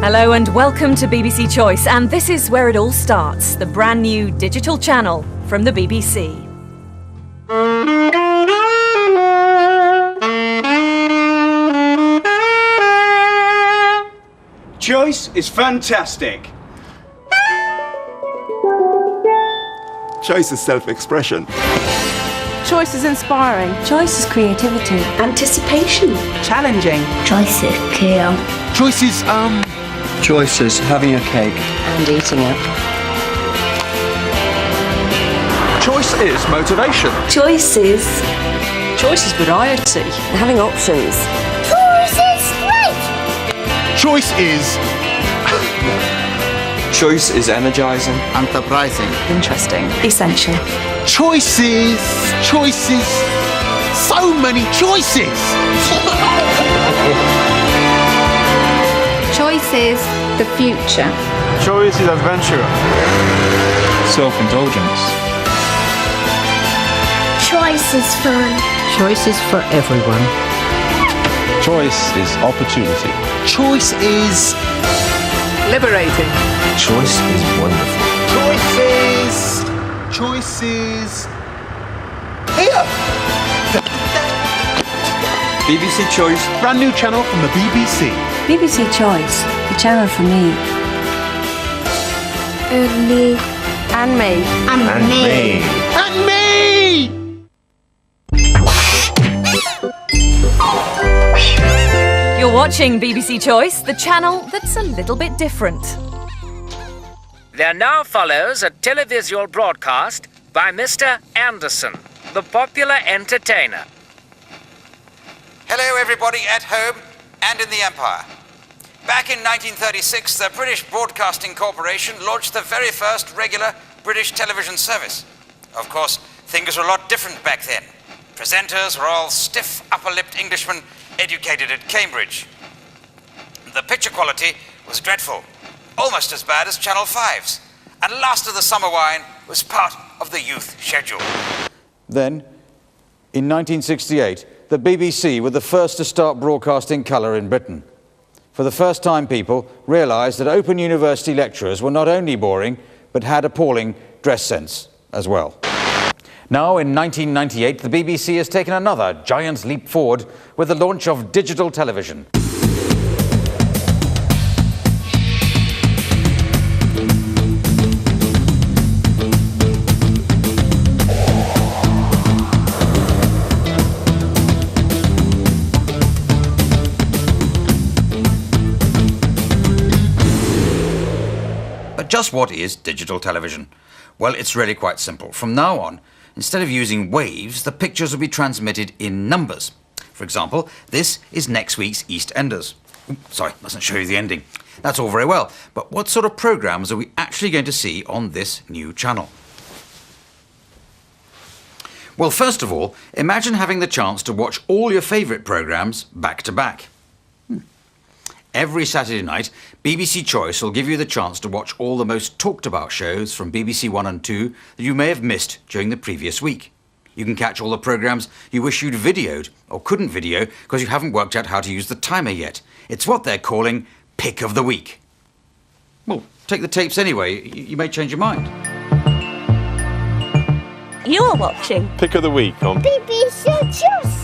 Hello and welcome to BBC Choice, and this is where it all starts, the brand new digital channel from the BBC. Choice is fantastic. Choice is self-expression. Choice is inspiring. Choice is creativity. Anticipation. Challenging. Choice is care. Choice is, Choice is having a cake. And eating it. choice is motivation. Choice is variety. Having options. Choice is great. Choice is Choice is energizing. Enterprising. Interesting. Essential. choices. So many choices. Choice is the future. Choice is adventure. Self-indulgence. Choice is fun. Choice is for everyone. Choice is opportunity. Choice is Liberating. Choice is wonderful. choices. Here. BBC Choice. Brand new channel from the BBC. BBC Choice, the channel for me. And me. And me. And me. And me. You're watching BBC Choice, the channel that's a little bit different. There now follows a televisual broadcast by Mr. Anderson, the popular entertainer. Hello, everybody at home and in the Empire. Back in 1936, the British Broadcasting Corporation launched the very first regular British television service. Of course, things were a lot different back then. Presenters were all stiff, upper-lipped Englishmen educated at Cambridge. The picture quality was dreadful, almost as bad as Channel 5's, and Last of the Summer Wine was part of the youth schedule. Then, in 1968, the BBC were the first to start broadcasting colour in Britain. For the first time, people realised that Open University lecturers were not only boring, but had appalling dress sense as well. Now, in 1998, the BBC has taken another giant leap forward with the launch of digital television. But just what is digital television? Well, it's really quite simple. From now on, instead of using waves, the pictures will be transmitted in numbers. For example, this is next week's EastEnders. Sorry, mustn't show you the ending. That's all very well, but what sort of programmes are we actually going to see on this new channel? Well, first of all, imagine having the chance to watch all your favourite programmes back to back. Every Saturday night, BBC Choice will give you the chance to watch all the most talked about shows from BBC One and Two that you may have missed during the previous week. You can catch all the programmes you wish you'd videoed or couldn't video because you haven't worked out how to use the timer yet. It's what they're calling Pick of the Week. Well, take the tapes anyway. You may change your mind. You are watching Pick of the week on BBC Choice.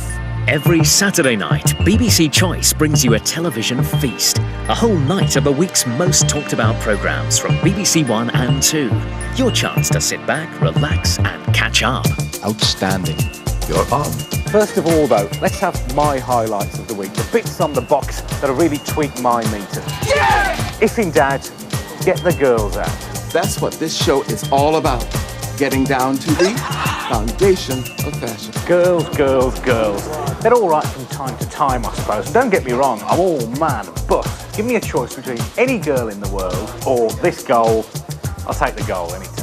Every Saturday night, BBC Choice brings you a television feast. A whole night of the week's most talked about programmes from BBC One and Two. Your chance to sit back, relax and catch up. Outstanding. You're on. First of all, though, let's have my highlights of the week. The bits on the box that'll really tweak my meter. Yeah! If in doubt, get the girls out. That's what this show is all about. Getting down to the foundation of fashion. Girls, girls, girls. They're all right from time to time, I suppose. And don't get me wrong, I'm all man, but give me a choice between any girl in the world or this goal. I'll take the goal anytime.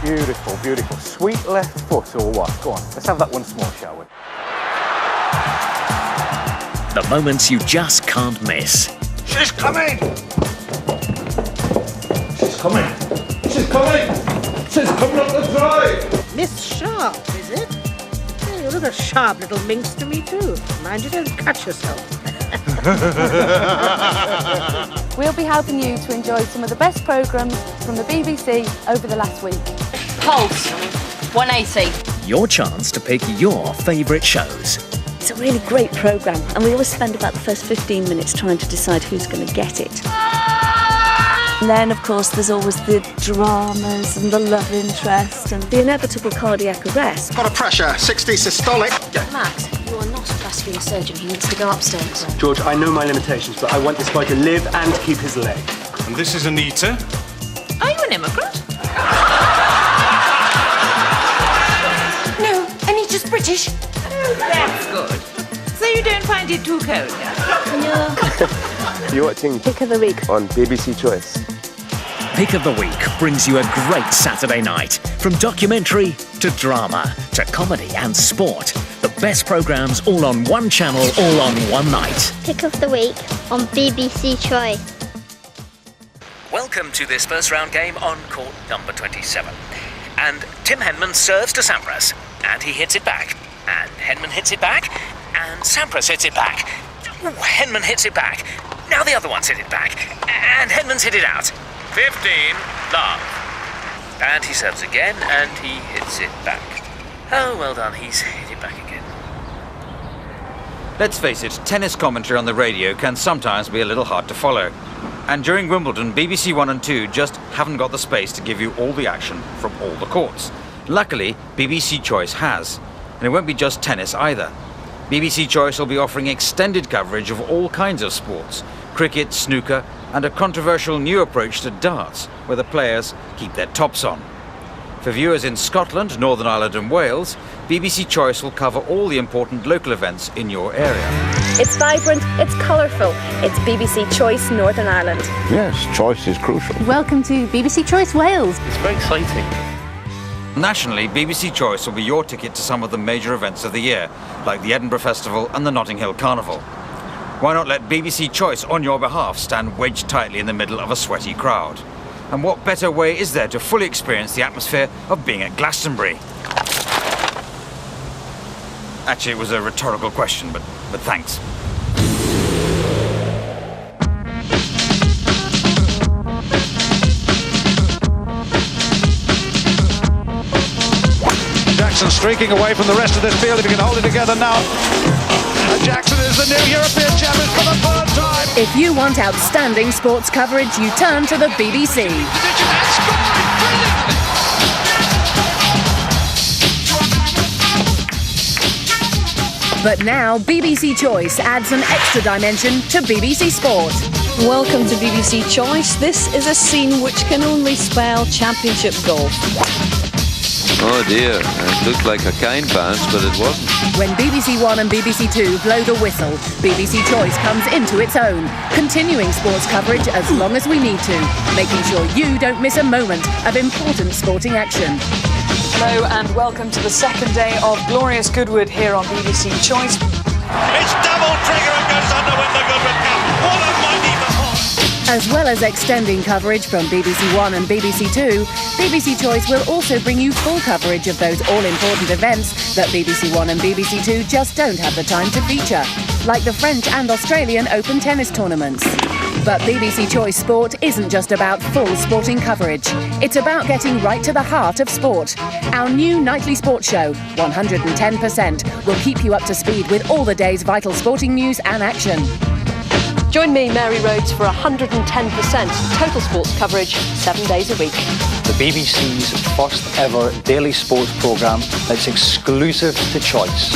Beautiful, beautiful. Sweet left foot or what? Go on, let's have that once more, shall we? The moments you just can't miss. She's coming. She's coming. She's coming. She's coming up the drive. Miss Sharp, is it? Hey, you look a sharp little minx to me too. Mind you don't cut yourself. We'll be helping you to enjoy some of the best programmes from the BBC over the last week. Pulse 180. Your chance to pick your favourite shows. It's a really great programme, and we always spend about the first 15 minutes trying to decide who's going to get it. And then, of course, there's always the dramas and the love interest and the inevitable cardiac arrest. Got a pressure, 60 systolic. Max, you are not a vascular surgeon. He needs to go upstairs. George, I know my limitations, but I want this boy to live and keep his leg. And this is Anita. Are you an immigrant? No, Anita's British. Oh, that's good. So you don't find it too cold now? You're watching Pick of the Week on BBC Choice. Pick of the Week brings you a great Saturday night. From documentary to drama to comedy and sport. The best programmes all on one channel, all on one night. Pick of the Week on BBC Choice. Welcome to this first round game on court number 27. And Tim Henman serves to Sampras. And he hits it back. And Henman hits it back. And Sampras hits it back. Ooh, Henman hits it back. Now the other one's hit it back. And Henman's hit it out. 15, love. And he serves again, and he hits it back. Oh, well done, he's hit it back again. Let's face it, tennis commentary on the radio can sometimes be a little hard to follow. And during Wimbledon, BBC One and 2 just haven't got the space to give you all the action from all the courts. Luckily, BBC Choice has. And it won't be just tennis either. BBC Choice will be offering extended coverage of all kinds of sports, cricket, snooker, and a controversial new approach to darts, where the players keep their tops on. For viewers in Scotland, Northern Ireland and Wales, BBC Choice will cover all the important local events in your area. It's vibrant, it's colourful. It's BBC Choice Northern Ireland. Yes, choice is crucial. Welcome to BBC Choice Wales. It's very exciting. Nationally, BBC Choice will be your ticket to some of the major events of the year, like the Edinburgh Festival and the Notting Hill Carnival. Why not let BBC Choice on your behalf stand wedged tightly in the middle of a sweaty crowd? And what better way is there to fully experience the atmosphere of being at Glastonbury? Actually, it was a rhetorical question, but thanks. Jackson streaking away from the rest of this field. If he can hold it together now. And Jackson is the new European champion for the third time. If you want outstanding sports coverage, you turn to the BBC. But now BBC Choice adds an extra dimension to BBC Sport. Welcome to BBC Choice. This is a scene which can only spell championship golf. Oh dear, it looked like a kind bounce, but it wasn't. When BBC One and BBC Two blow the whistle, BBC Choice comes into its own, continuing sports coverage as long as we need to, making sure you don't miss a moment of important sporting action. Hello and welcome to the second day of Glorious Goodwood here on BBC Choice. It's double trigger and goes under with the Goodwood Cup. What a mighty performance! As well as extending coverage from BBC One and BBC Two, BBC Choice will also bring you full coverage of those all-important events that BBC One and BBC Two just don't have the time to feature, like the French and Australian Open tennis tournaments. But BBC Choice Sport isn't just about full sporting coverage. It's about getting right to the heart of sport. Our new nightly sports show, 110%, will keep you up to speed with all the day's vital sporting news and action. Join me, Mary Rhodes, for 110% total sports coverage, 7 days a week. The BBC's first ever daily sports programme that's exclusive to Choice.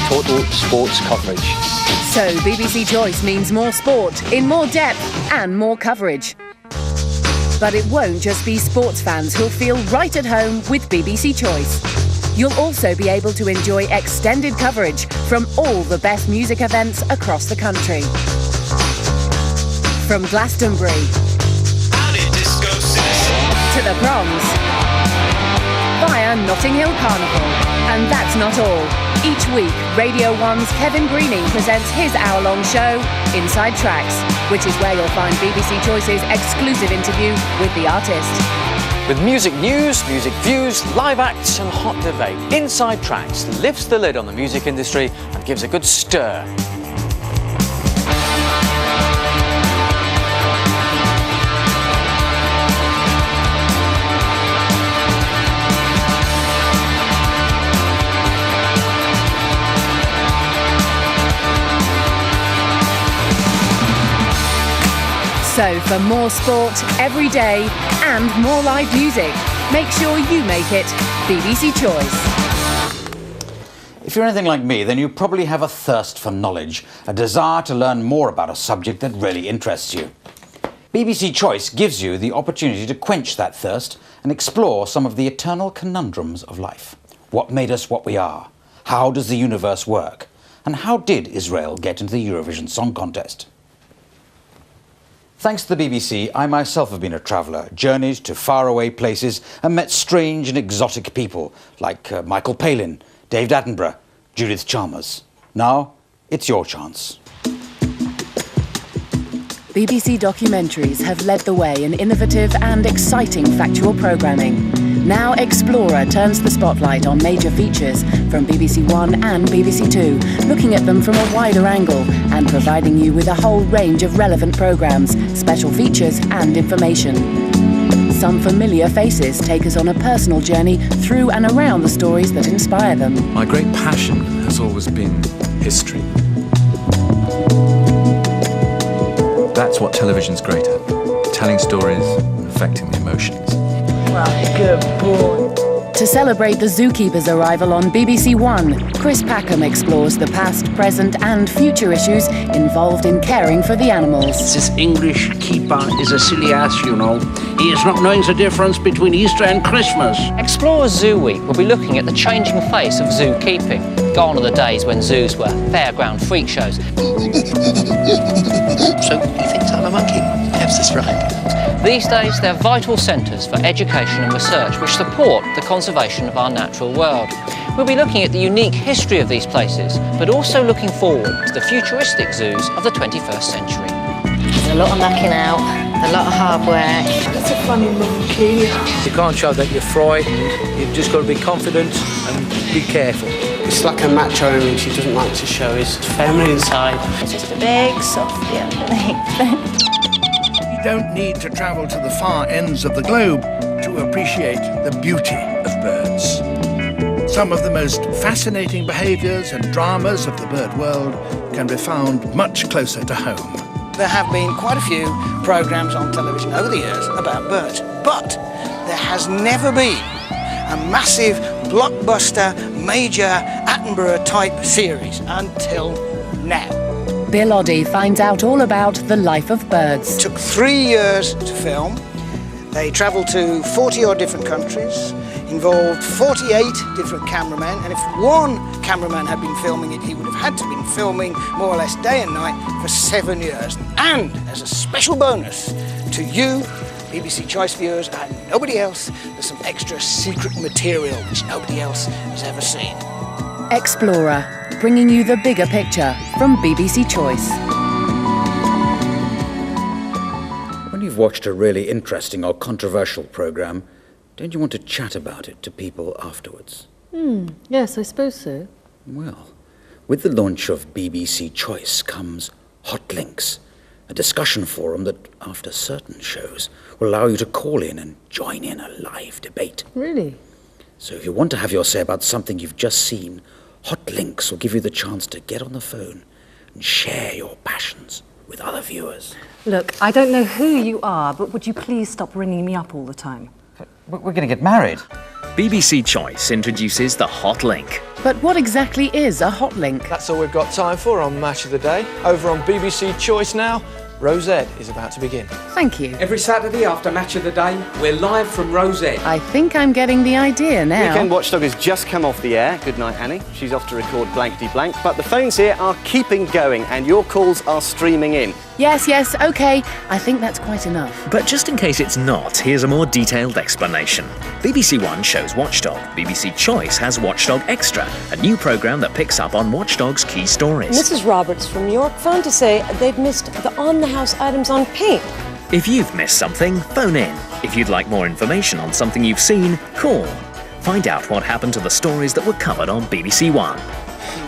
Total sports coverage. So BBC Choice means more sport, in more depth and more coverage. But it won't just be sports fans who'll feel right at home with BBC Choice. You'll also be able to enjoy extended coverage from all the best music events across the country. From Glastonbury to the Proms via Notting Hill Carnival. And that's not all. Each week, Radio 1's Kevin Greening presents his hour-long show, Inside Tracks, which is where you'll find BBC Choice's exclusive interview with the artist. With music news, music views, live acts and hot debate, Inside Tracks lifts the lid on the music industry and gives a good stir. So for more sport every day and more live music, make sure you make it BBC Choice. If you're anything like me, then you probably have a thirst for knowledge, a desire to learn more about a subject that really interests you. BBC Choice gives you the opportunity to quench that thirst and explore some of the eternal conundrums of life. What made us what we are? How does the universe work? And how did Israel get into the Eurovision Song Contest? Thanks to the BBC, I myself have been a traveller, journeyed to faraway places and met strange and exotic people like Michael Palin, David Attenborough, Judith Chalmers. Now, it's your chance. BBC documentaries have led the way in innovative and exciting factual programming. Now Explorer turns the spotlight on major features from BBC One and BBC Two, looking at them from a wider angle and providing you with a whole range of relevant programmes, special features and information. Some familiar faces take us on a personal journey through and around the stories that inspire them. My great passion has always been history. That's what television's great at, telling stories and affecting the emotions. Well, good boy. To celebrate the zookeeper's arrival on BBC One, Chris Packham explores the past, present and future issues involved in caring for the animals. This English keeper is a silly ass, you know. He is not knowing the difference between Easter and Christmas. Explore Zoo Week will be looking at the changing face of zookeeping. Gone are the days when zoos were fairground freak shows. So, you think I'm a monkey? Yes, that's right. These days, they're vital centres for education and research which support the conservation of our natural world. We'll be looking at the unique history of these places, but also looking forward to the futuristic zoos of the 21st century. There's a lot of knocking out, a lot of hard work. That's a funny monkey. You can't show that you're frightened. You've just got to be confident and be careful. It's like a macho image. He doesn't like to show his family inside. It's just a big softy underneath. You don't need to travel to the far ends of the globe to appreciate the beauty of birds. Some of the most fascinating behaviours and dramas of the bird world can be found much closer to home. There have been quite a few programmes on television over the years about birds, but there has never been a massive, blockbuster, major Attenborough-type series until now. Bill Oddie finds out all about the life of birds. It took 3 years to film. They travelled to 40-odd different countries, involved 48 different cameramen, and if one cameraman had been filming it, he would have had to have been filming more or less day and night for 7 years. And as a special bonus to you, BBC Choice viewers, and nobody else, there's some extra secret material which nobody else has ever seen. Explorer, bringing you the bigger picture from BBC Choice. When you've watched a really interesting or controversial programme, don't you want to chat about it to people afterwards? Yes, I suppose so. Well, with the launch of BBC Choice comes Hot Links, a discussion forum that, after certain shows, will allow you to call in and join in a live debate. Really? So if you want to have your say about something you've just seen, Hot Links will give you the chance to get on the phone and share your passions with other viewers. Look, I don't know who you are, but would you please stop ringing me up all the time? We're going to get married. BBC Choice introduces the Hot Link. But what exactly is a hot link? That's all we've got time for on Match of the Day. Over on BBC Choice now, Rosette is about to begin. Thank you. Every Saturday after Match of the Day, we're live from Rosette. I think I'm getting the idea now. Weekend Watchdog has just come off the air. Good night, Annie. She's off to record Blankety Blank. But the phones here are keeping going and your calls are streaming in. Yes, OK. I think that's quite enough. But just in case it's not, here's a more detailed explanation. BBC One shows Watchdog. BBC Choice has Watchdog Extra, a new programme that picks up on Watchdog's key stories. Mrs. Roberts from York found to say they've missed the on-the-house items on paint. If you've missed something, phone in. If you'd like more information on something you've seen, call. Find out what happened to the stories that were covered on BBC One.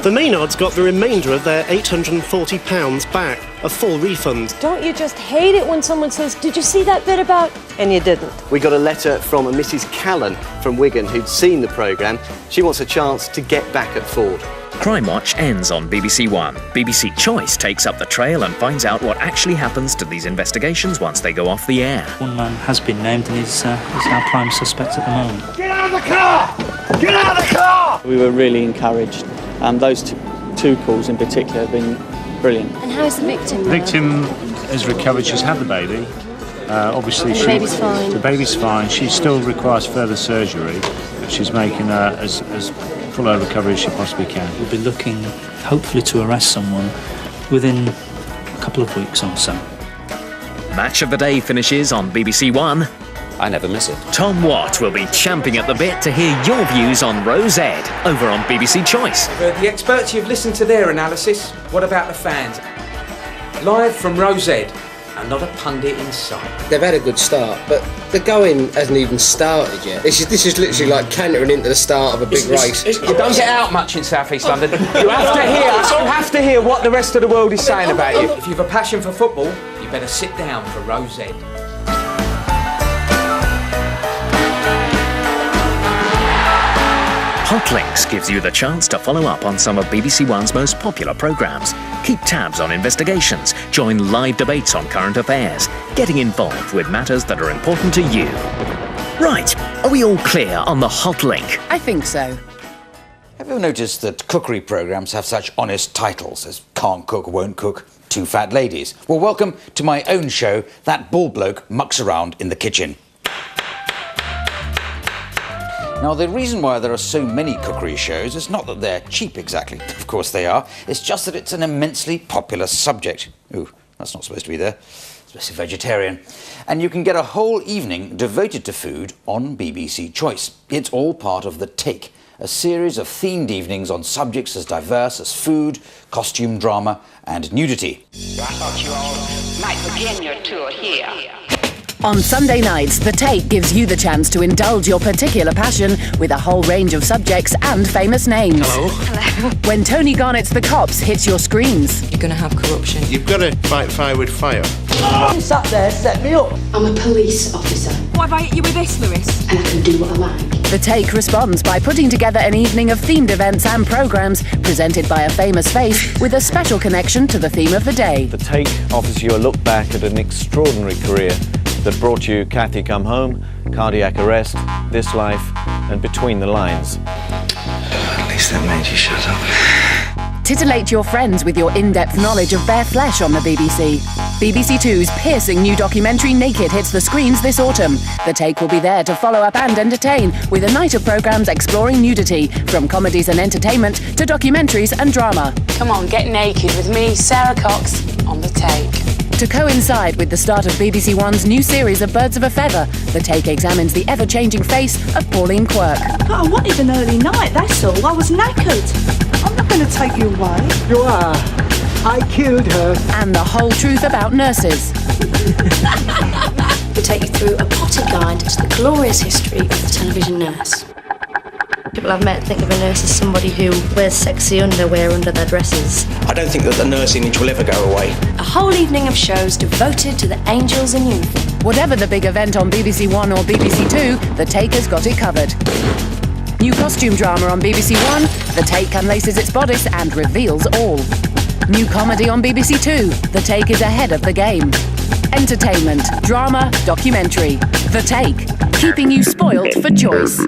The Maynards got the remainder of their £840 back, a full refund. Don't you just hate it when someone says, did you see that bit about... And you didn't. We got a letter from a Mrs. Callan from Wigan who'd seen the programme. She wants a chance to get back at Ford. Crime Watch ends on BBC One. BBC Choice takes up the trail and finds out what actually happens to these investigations once they go off the air. One man has been named and is our prime suspect at the moment. Get out of the car! Get out of the car! We were really encouraged. Those two calls in particular have been brilliant. And how's the victim? The victim has recovered. She's had the baby. Obviously, the baby's fine. The baby's fine. She still requires further surgery, but she's making as full a recovery as she possibly can. We'll be looking, hopefully, to arrest someone within a couple of weeks or so. Match of the Day finishes on BBC One. I never miss it. Tom Watt will be champing at the bit to hear your views on Rose Ed over on BBC Choice. The experts, you've listened to their analysis. What about the fans? Live from Rose Ed, and not a pundit in sight. They've had a good start, but the going hasn't even started yet. This is literally like cantering into the start of a big race. You don't get out much in South East London. You have to hear what the rest of the world is saying about you. If you've a passion for football, you better sit down for Rose Ed. Hot Links gives you the chance to follow up on some of BBC One's most popular programmes, keep tabs on investigations, join live debates on current affairs, getting involved with matters that are important to you. Right, are we all clear on the Hot Link? I think so. Have you ever noticed that cookery programmes have such honest titles as Can't Cook, Won't Cook, Two Fat Ladies? Well, welcome to my own show, That Bald Bloke Mucks Around in the Kitchen. Now, the reason why there are so many cookery shows is not that they're cheap exactly. Of course they are. It's just that it's an immensely popular subject. Ooh, that's not supposed to be there. It's supposed to be vegetarian. And you can get a whole evening devoted to food on BBC Choice. It's all part of The Take, a series of themed evenings on subjects as diverse as food, costume drama and nudity. I thought you all might begin your tour here. On Sunday nights, The Take gives you the chance to indulge your particular passion with a whole range of subjects and famous names. Hello. Hello. When Tony Garnett's The Cops hits your screens. You're going to have corruption. You've got to fight fire with fire. You sat there, set me up. I'm a police officer. Why have I hit you with this, Lewis? And I can do what I like. The Take responds by putting together an evening of themed events and programmes presented by a famous face with a special connection to the theme of the day. The Take offers you a look back at an extraordinary career that brought you Kathy Come Home, Cardiac Arrest, This Life, and Between the Lines. At least that made you shut up. Titillate your friends with your in-depth knowledge of bare flesh on the BBC. BBC Two's piercing new documentary Naked hits the screens this autumn. The Take will be there to follow up and entertain with a night of programmes exploring nudity, from comedies and entertainment to documentaries and drama. Come on, get naked with me, Sarah Cox, on The Take. To coincide with the start of BBC One's new series of Birds of a Feather, The Take examines the ever-changing face of Pauline Quirk. But I wanted an early night, that's all. I was knackered. I'm not going to take you away. You are. I killed her. And the whole truth about nurses. We take you through a potted guide to the glorious history of the television nurse. People I've met think of a nurse as somebody who wears sexy underwear under their dresses. I don't think that the nurse image will ever go away. A whole evening of shows devoted to the angels in uniform. Whatever the big event on BBC One or BBC Two, The Take has got it covered. New costume drama on BBC One, The Take unlaces its bodice and reveals all. New comedy on BBC Two, The Take is ahead of the game. Entertainment, drama, documentary. The Take, keeping you spoilt for choice.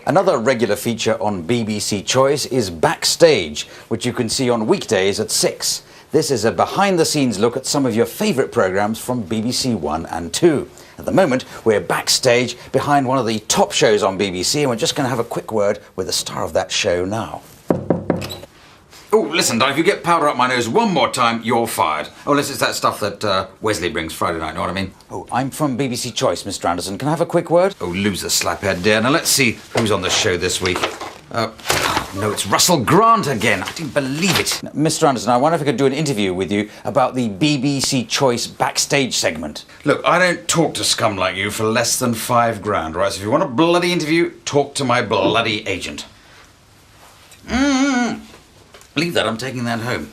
Another regular feature on BBC Choice is Backstage, which you can see on weekdays at 6. This is a behind-the-scenes look at some of your favourite programmes from BBC One and Two. At the moment, we're backstage behind one of the top shows on BBC, and we're just going to have a quick word with the star of that show now. Oh, listen, Don, if you get powder up my nose one more time, you're fired. Oh, unless it's that stuff that Wesley brings Friday night, know what I mean? Oh, I'm from BBC Choice, Mr. Anderson. Can I have a quick word? Oh, loser slaphead, dear. Now, let's see who's on the show this week. No, it's Russell Grant again. I didn't believe it. Mr. Anderson, I wonder if I could do an interview with you about the BBC Choice backstage segment. Look, I don't talk to scum like you for less than £5,000, right? So if you want a bloody interview, talk to my bloody agent. Leave that, I'm taking that home.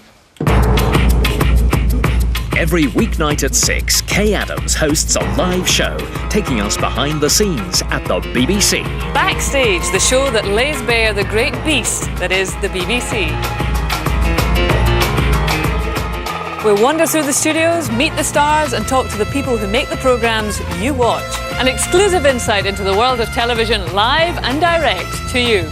Every weeknight at 6, Kay Adams hosts a live show, taking us behind the scenes at the BBC. Backstage, the show that lays bare the great beast that is the BBC. We'll wander through the studios, meet the stars and talk to the people who make the programmes you watch. An exclusive insight into the world of television, live and direct to you.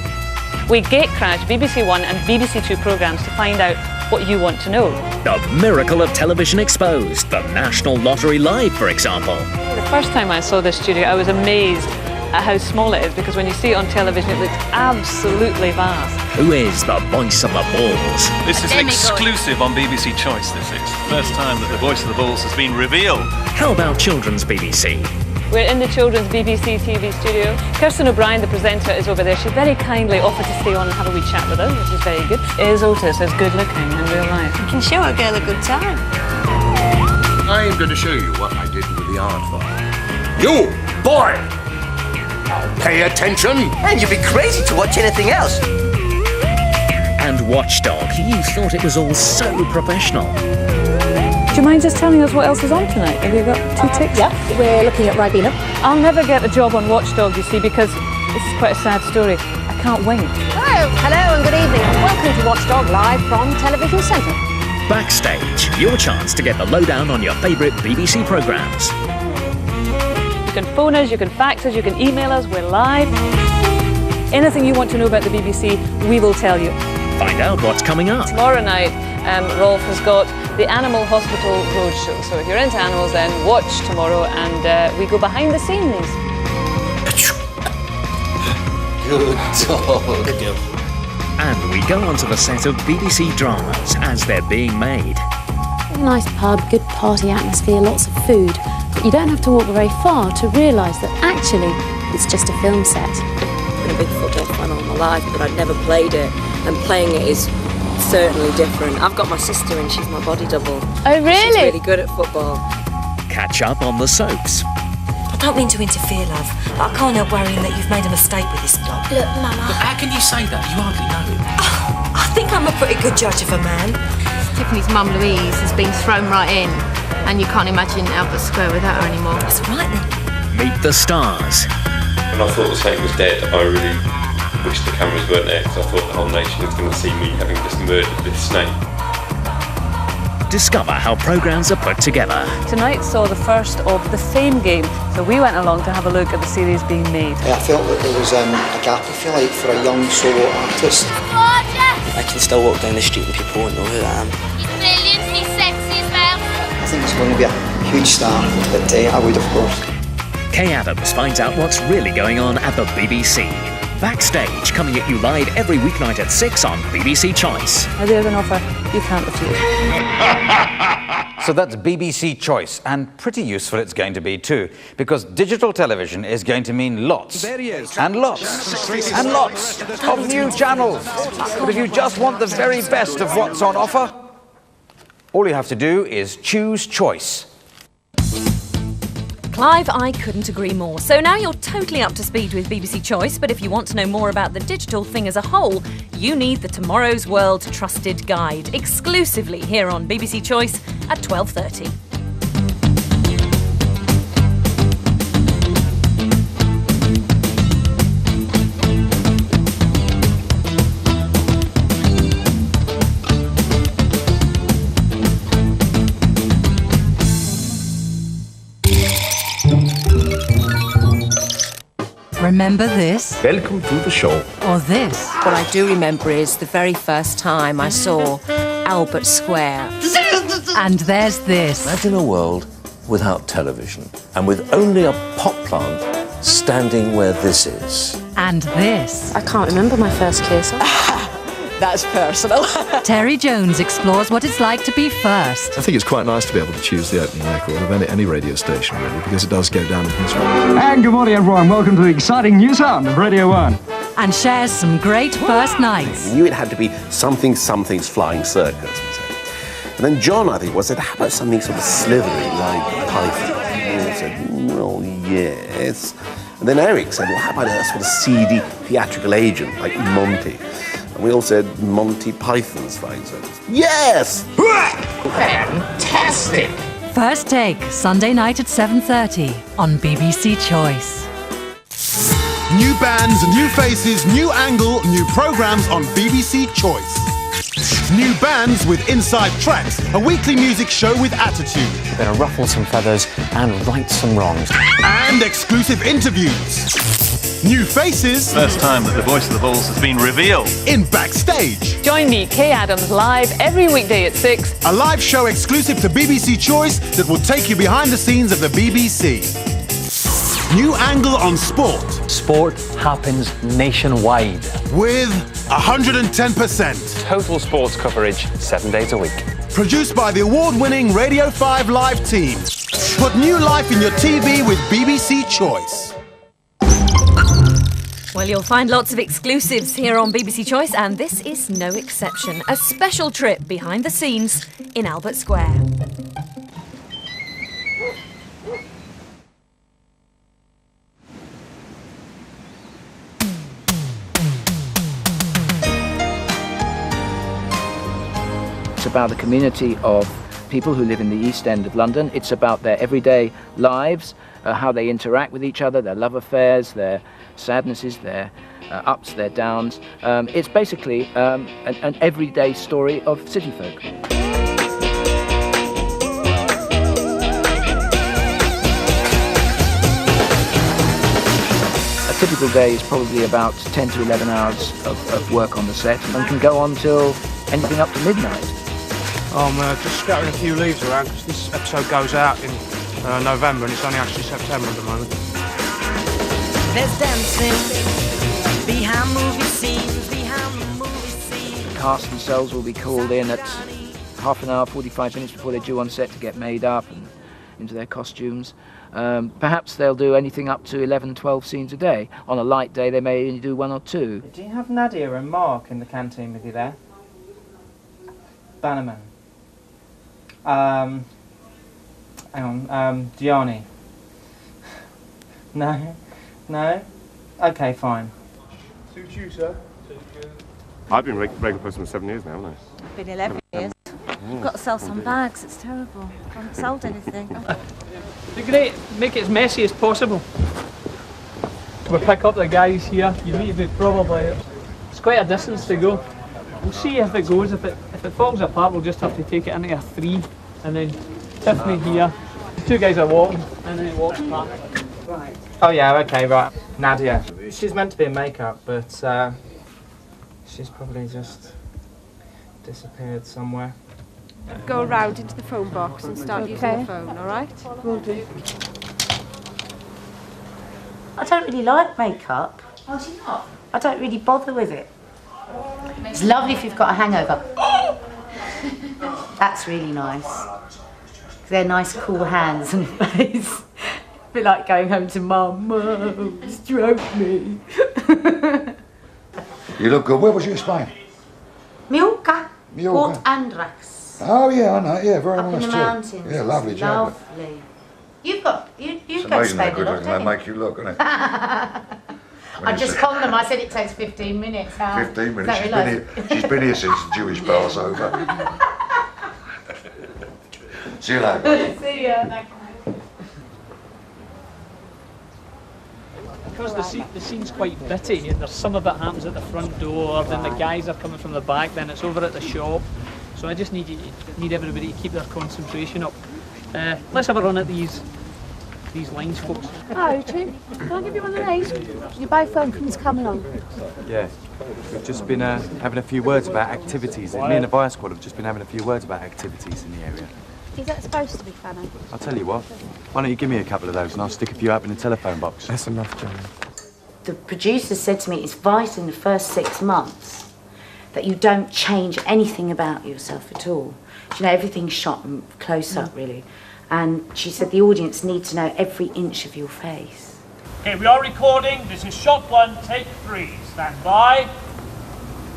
We gatecrash BBC One and BBC Two programmes to find out what you want to know. The miracle of television exposed. The National Lottery Live, for example. The first time I saw this studio, I was amazed at how small it is, because when you see it on television, it looks absolutely vast. Who is the voice of the balls? This is an exclusive on BBC Choice, this is. First time that the voice of the balls has been revealed. How about children's BBC? We're in the children's BBC TV studio. Kirsten O'Brien, the presenter, is over there. She very kindly offered to stay on and have a wee chat with us, which is very good. Is Otis as good looking in real life? You can show a girl a good time. I am going to show you what I did with the art farm. You, boy! Now pay attention! And you'd be crazy to watch anything else. And Watchdog. You thought it was all so professional. Do you mind just telling us what else is on tonight? Have you got 2 ticks? Yeah, we're looking at Ribena. I'll never get a job on Watchdog, you see, because this is quite a sad story. I can't wink. Hello and good evening. Welcome to Watchdog live from Television Centre. Backstage, your chance to get the lowdown on your favourite BBC programmes. You can phone us, you can fax us, you can email us, we're live. Anything you want to know about the BBC, we will tell you. Find out what's coming up. Tomorrow night, Rolf has got the Animal Hospital Roadshow. So if you're into animals, then watch tomorrow and we go behind the scenes. Good dog. Good girl. And we go onto the set of BBC dramas as they're being made. A nice pub, good party atmosphere, lots of food. But you don't have to walk very far to realise that actually it's just a film set. I've been a big football fan all my life, but I've never played it. And playing it is certainly different. I've got my sister and she's my body double. Oh, really? She's really good at football. Catch up on the soaps. I don't mean to interfere, love, but I can't help worrying that you've made a mistake with this bloke. Look, Mama. Look, how can you say that? You hardly know him. I think I'm a pretty good judge of a man. Tiffany's mum, Louise, has been thrown right in, and you can't imagine Albert Square without her anymore. That's right, then. Meet the stars. When I thought the snake was dead, I really wished the cameras weren't there, because I thought the whole nation was going to see me having just murdered this snake. Discover how programmes are put together. Tonight saw the first of the Fame game, so we went along to have a look at the series being made. I felt that there was a gap, if you like, for a young solo artist. I can still walk down the street and people won't know who I am. He's brilliant, he's sexy as well. I think it's going to be a huge star, but I would, of course. Kay Adams finds out what's really going on at the BBC. Backstage, coming at you live every weeknight at 6 on BBC Choice. Now there's an offer you can't refuse. So that's BBC Choice, and pretty useful it's going to be too, because digital television is going to mean lots and lots and lots of new channels. But if you just want the very best of what's on offer, all you have to do is choose Choice. Clive, I couldn't agree more. So now you're totally up to speed with BBC Choice, but if you want to know more about the digital thing as a whole, you need the Tomorrow's World Trusted Guide, exclusively here on BBC Choice at 12:30. Remember this? Welcome to the show. Or this? What I do remember is the very first time I saw Albert Square. And there's this. Imagine a world without television and with only a pot plant standing where this is. And this. I can't remember my first kiss. That's personal. Terry Jones explores what it's like to be first. I think it's quite nice to be able to choose the opening record of any radio station, really, because it does go down in history. And good morning, everyone. Welcome to the exciting new sound of Radio 1. and shares some great first nights. We knew it had to be something's flying circus, we said. And then John, I think, said, how about something sort of slithery like Python? And we all said, well, yes. And then Eric said, well, how about a sort of seedy theatrical agent like Monty? And we all said, Monty Python's flying circus. Yes! Fantastic! First Take, Sunday night at 7:30 on BBC Choice. New bands, new faces, new angle, new programmes on BBC Choice. New bands with Inside Tracks, a weekly music show with attitude. We're going to ruffle some feathers and right some wrongs. And exclusive interviews. New faces. First time that the voice of the Bulls has been revealed. In Backstage. Join me, Kay Adams, live every weekday at 6. A live show exclusive to BBC Choice that will take you behind the scenes of the BBC. New angle on sport. Sport happens nationwide. With 110%. Total sports coverage, 7 days a week. Produced by the award-winning Radio 5 Live team. Put new life in your TV with BBC Choice. Well, you'll find lots of exclusives here on BBC Choice, and this is no exception. A special trip behind the scenes in Albert Square. It's about the community of people who live in the East End of London. It's about their everyday lives, how they interact with each other, their love affairs, their sadnesses, their ups, their downs. It's basically an everyday story of city folk. A typical day is probably about 10 to 11 hours of work on the set and can go on till anything up to midnight. I'm just scattering a few leaves around because this episode goes out in November and it's only actually September at the moment. There's dancing behind movie scenes, behind the movie scenes. The cast themselves will be called in at half an hour, 45 minutes before they're due on set to get made up and into their costumes. Perhaps they'll do anything up to 11, 12 scenes a day. On a light day, they may only do 1 or 2. Do you have Nadia and Mark in the canteen with you there? Bannerman. Hang on, Gianni. No? No? Okay, fine. Suits you, sir. I've been regular person for 7 years now, haven't I? Been 11 years. I've got to sell some bags, it's terrible. I haven't sold anything. Be great, make it as messy as possible. We'll pick up the guys here. You need to be probably... It's quite a distance to go. We'll see if it goes. If it falls apart, we'll just have to take it into a 3. And then Tiffany here. 2 guys are walking, and then it walks back. Right. Oh yeah, okay, right. Nadia. She's meant to be in makeup, but she's probably just disappeared somewhere. Go around into the phone box and start using the phone, alright? Will do. I don't really like makeup. Oh, do you not? I don't really bother with it. It's lovely if you've got a hangover. That's really nice. They're nice, cool hands and face. A bit like going home to Mum. Mum, stroke me. You look good. Where was you in Spain? Mallorca. Mallorca. Port Andrex. Oh yeah, I know. Yeah, very Up nice in the too. mountains. Yeah, lovely It's job. lovely. You've got you It's go to amazing how Spain a good lot, looking they don't you? make you look, isn't it? I just conned them. I said it takes 15 minutes. 15 minutes. She's been here since the Jewish Passover. See you later. See ya. Because the scene's quite bitty, and there's some of it happens at the front door, then the guys are coming from the back, then it's over at the shop. So I just need everybody to keep their concentration up. Let's have a run at these lines, folks. Oh, Tim, can I give you one of these? Your both friends come along. Yeah, we've just been having a few words about activities. Me and the Vice Squad have just been having a few words about activities in the area. Is that supposed to be funny? I'll tell you what, why don't you give me a couple of those and I'll stick a few up in the telephone box. That's enough, Jeremy. The producer said to me, it's vital in the first 6 months that you don't change anything about yourself at all. You know, everything's shot close up, really. And she said the audience need to know every inch of your face. Okay, we are recording. This is shot 1, take 3. Stand by.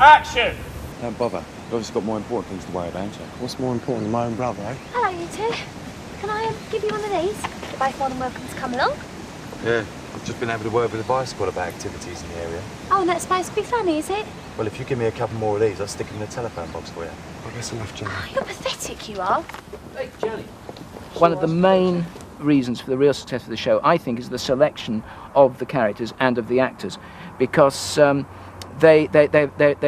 Action! Don't bother. You've obviously got more important things to worry about, haven't you? What's more important than my own brother, eh? Hello, you two. Can I give you one of these? You're both more than welcome to come along. Yeah, I've just been able to work with the Vice Squad about activities in the area. Oh, and that's supposed to be funny, is it? Well, if you give me a couple more of these, I'll stick them in the telephone box for you. I guess enough, Jenny. Oh, you're pathetic, you are. Hey, Jenny. One of the main reasons for the real success of the show, I think, is the selection of the characters and of the actors, because they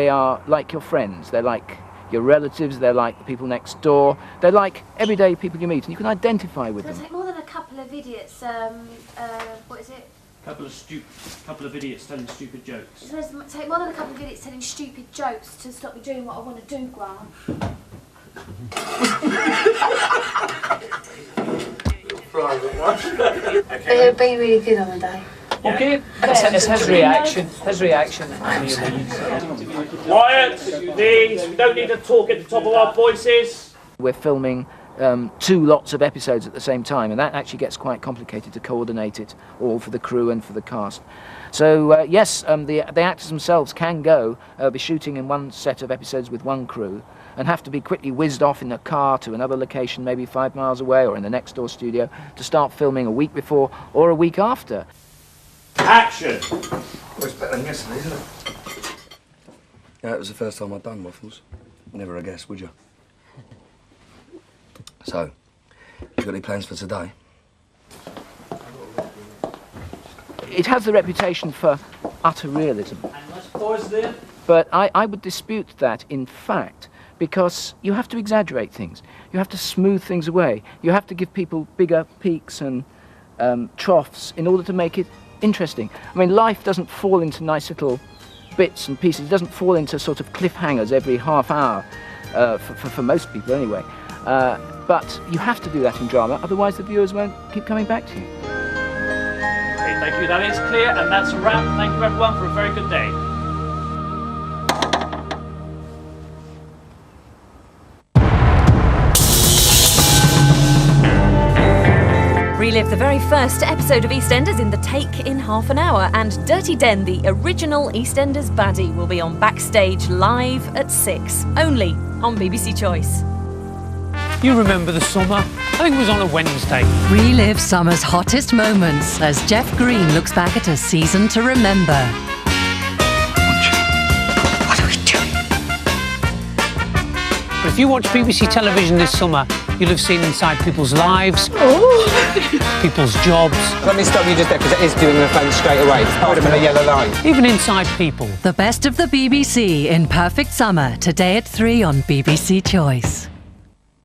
are like your friends, they're like your relatives, they're like the people next door, they're like everyday people you meet, and you can identify with them. Take more than a couple of idiots. What is it? Couple of idiots telling stupid jokes. It says, take more than a couple of idiots telling stupid jokes to stop me doing what I want to do, Grant. It'll be really good on the day. Okay, it's his reaction. Quiet, please. We don't need to talk at the top of our voices. We're filming 2 lots of episodes at the same time, and that actually gets quite complicated to coordinate it all for the crew and for the cast. So yes, the actors themselves can go be shooting in one set of episodes with one crew, and have to be quickly whizzed off in a car to another location, maybe 5 miles away or in the next door studio, to start filming a week before or a week after. Action! Well, it's better than yesterday, isn't it? Yeah, it was the first time I'd done waffles. Never a guess, would you? So, you got any plans for today? It has the reputation for utter realism. And let's pause there. But I would dispute that, in fact, because you have to exaggerate things. You have to smooth things away. You have to give people bigger peaks and troughs in order to make it interesting. I mean, life doesn't fall into nice little bits and pieces. It doesn't fall into sort of cliffhangers every half hour, for most people anyway. But you have to do that in drama, otherwise the viewers won't keep coming back to you. Okay, thank you. That is clear, and that's a wrap. Thank you, everyone, for a very good day. Relive the very first episode of EastEnders in The Take in half an hour, and Dirty Den, the original EastEnders baddie, will be on Backstage live at 6, only on BBC Choice. You remember the summer? I think it was on a Wednesday. Relive summer's hottest moments as Jeff Green looks back at a season to remember. What are we doing? But if you watch BBC television this summer, you'll have seen inside people's lives, people's jobs. Let me stop you just there, because it is doing the phone straight away. It's put them in a yellow line. Even inside people. The best of the BBC in Perfect Summer, today at 3 on BBC Choice.